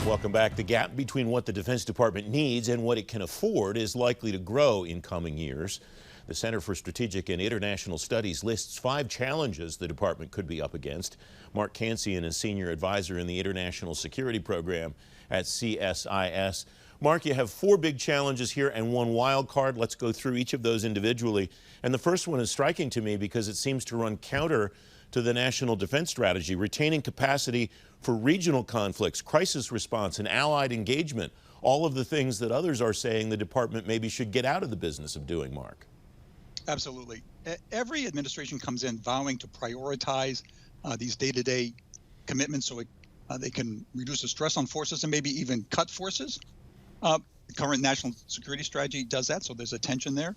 Welcome back. The gap between what the Defense Department needs and what it can afford is likely to grow in coming years. The Center for Strategic and International Studies lists 5 challenges the department could be up against. Mark Cancian is Senior Advisor in the International Security Program at CSIS. Mark, you have 4 big challenges here and 1 wild card. Let's go through each of those individually. And the first one is striking to me because it seems to run counter to the national defense strategy, retaining capacity for regional conflicts, crisis response, and allied engagement, all of the things that others are saying the department maybe should get out of the business of doing, Mark. Absolutely. Every administration comes in vowing to prioritize these day-to-day commitments so they can reduce the stress on forces and maybe even cut forces. The current national security strategy does that, so there's a tension there.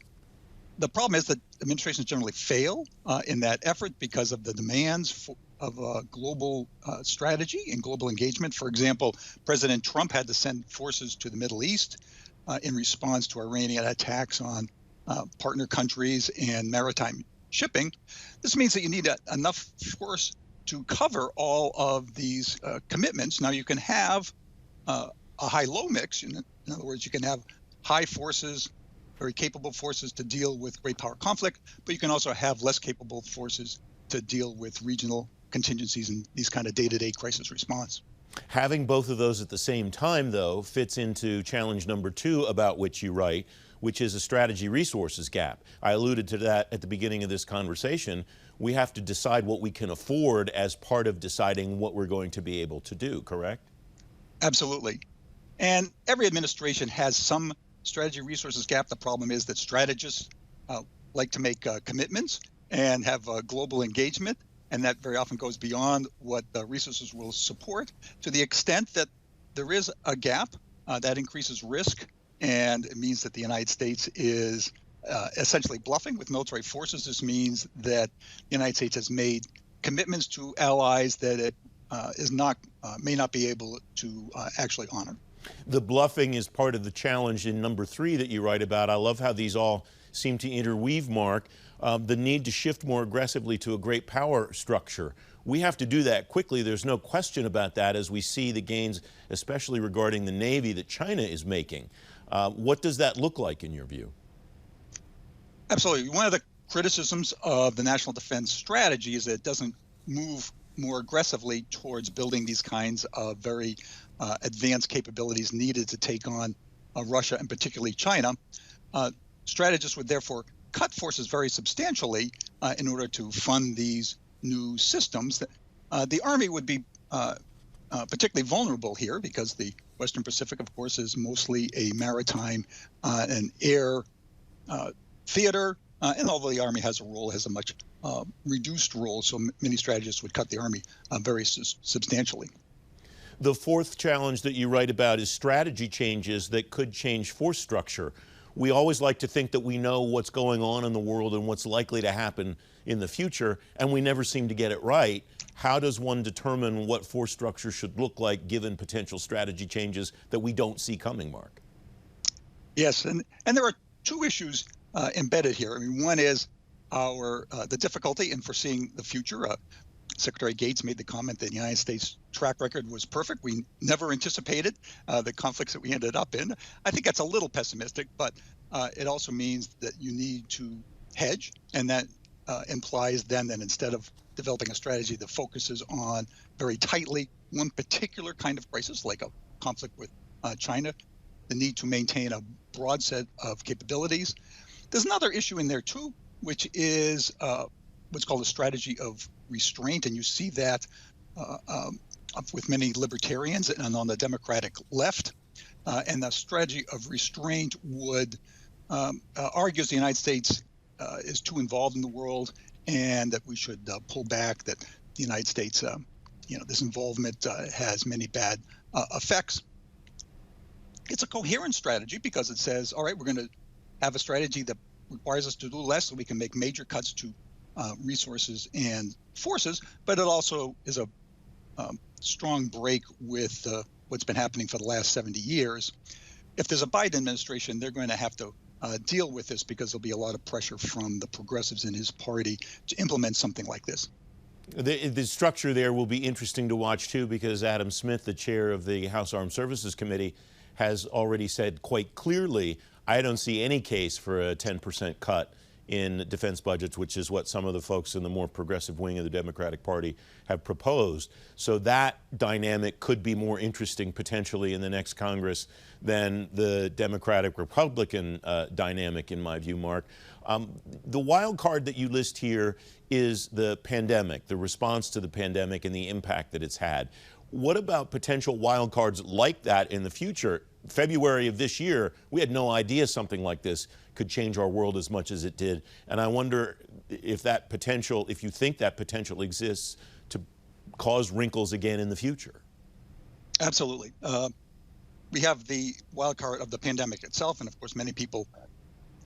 The problem is that administrations generally fail in that effort because of the demands of global strategy and global engagement. For example, President Trump had to send forces to the Middle East in response to Iranian attacks on partner countries and maritime shipping. This means that you need enough force to cover all of these commitments. Now, you can have a high-low mix. In other words, you can have high forces, very capable forces to deal with great power conflict, but you can also have less capable forces to deal with regional contingencies and these kind of day-to-day crisis response. Having both of those at the same time, though, fits into challenge number 2 about which you write, which is a strategy resources gap. I alluded to that at the beginning of this conversation. We have to decide what we can afford as part of deciding what we're going to be able to do, correct? Absolutely. And every administration has some strategy resources gap. The problem is that strategists like to make commitments and have global engagement, and that very often goes beyond what the resources will support. To the extent that there is a gap, that increases risk, and it means that the United States is essentially bluffing with military forces. This means that the United States has made commitments to allies that it may not be able to actually honor. The bluffing is part of the challenge in number 3 that you write about. I love how these all seem to interweave, Mark. The need to shift more aggressively to a great power structure. We have to do that quickly. There's no question about that as we see the gains, especially regarding the Navy, that China is making. What does that look like in your view? Absolutely. One of the criticisms of the national defense strategy is that it doesn't move more aggressively towards building these kinds of very advanced capabilities needed to take on Russia and particularly China. Strategists would therefore cut forces very substantially in order to fund these new systems. The Army would be particularly vulnerable here because the Western Pacific, of course, is mostly a maritime and air theater. And although the Army has a much reduced role, so many strategists would cut the Army very substantially. The 4th challenge that you write about is strategy changes that could change force structure. We always like to think that we know what's going on in the world and what's likely to happen in the future, and we never seem to get it right. How does one determine what force structure should look like given potential strategy changes that we don't see coming, Mark? Yes, and there are 2 issues embedded here. I mean, one is the difficulty in foreseeing the future. Secretary Gates made the comment that the United States track record was perfect. We never anticipated the conflicts that we ended up in. I think that's a little pessimistic, but it also means that you need to hedge, and that implies then that instead of developing a strategy that focuses on very tightly one particular kind of crisis, like a conflict with China, the need to maintain a broad set of capabilities. There's another issue in there too, which is what's called a strategy of restraint, and you see that with many libertarians and on the Democratic left. And the strategy of restraint would argues the United States is too involved in the world, and that we should pull back. That the United States, this involvement has many bad effects. It's a coherent strategy because it says, all right, we're going to have a strategy that requires us to do less so we can make major cuts to resources and forces, but it also is a strong break with what's been happening for the last 70 years. If there's a Biden administration, they're going to have to deal with this because there'll be a lot of pressure from the progressives in his party to implement something like this. The structure there will be interesting to watch, too, because Adam Smith, the chair of the House Armed Services Committee, has already said quite clearly, I don't see any case for a 10% cut in defense budgets, which is what some of the folks in the more progressive wing of the Democratic Party have proposed. So that dynamic could be more interesting potentially in the next Congress than the Democratic-Republican dynamic, in my view, Mark. The wild card that you list here is the pandemic, the response to the pandemic and the impact that it's had. What about potential wild cards like that in the future? February of this year, we had no idea something like this could change our world as much as it did. And I wonder if that potential, if you think that potential exists to cause wrinkles again in the future. Absolutely. We have the wild card of the pandemic itself. And of course, many people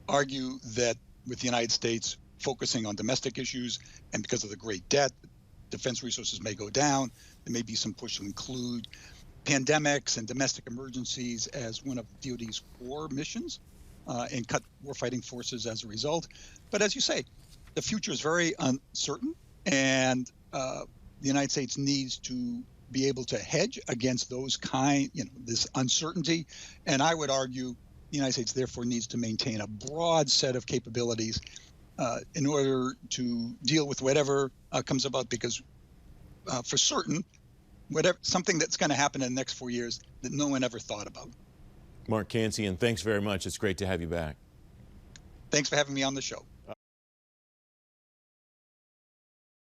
argue that with the United States focusing on domestic issues and because of the great debt, defense resources may go down. There may be some push to include pandemics and domestic emergencies as one of DoD's core missions and cut warfighting forces as a result. But as you say, the future is very uncertain, and the United States needs to be able to hedge against those this uncertainty. And I would argue the United States therefore needs to maintain a broad set of capabilities in order to deal with whatever comes about, because for certain, something that's going to happen in the next 4 years that no one ever thought about. Mark Cancian, thanks very much. It's great to have you back. Thanks for having me on the show.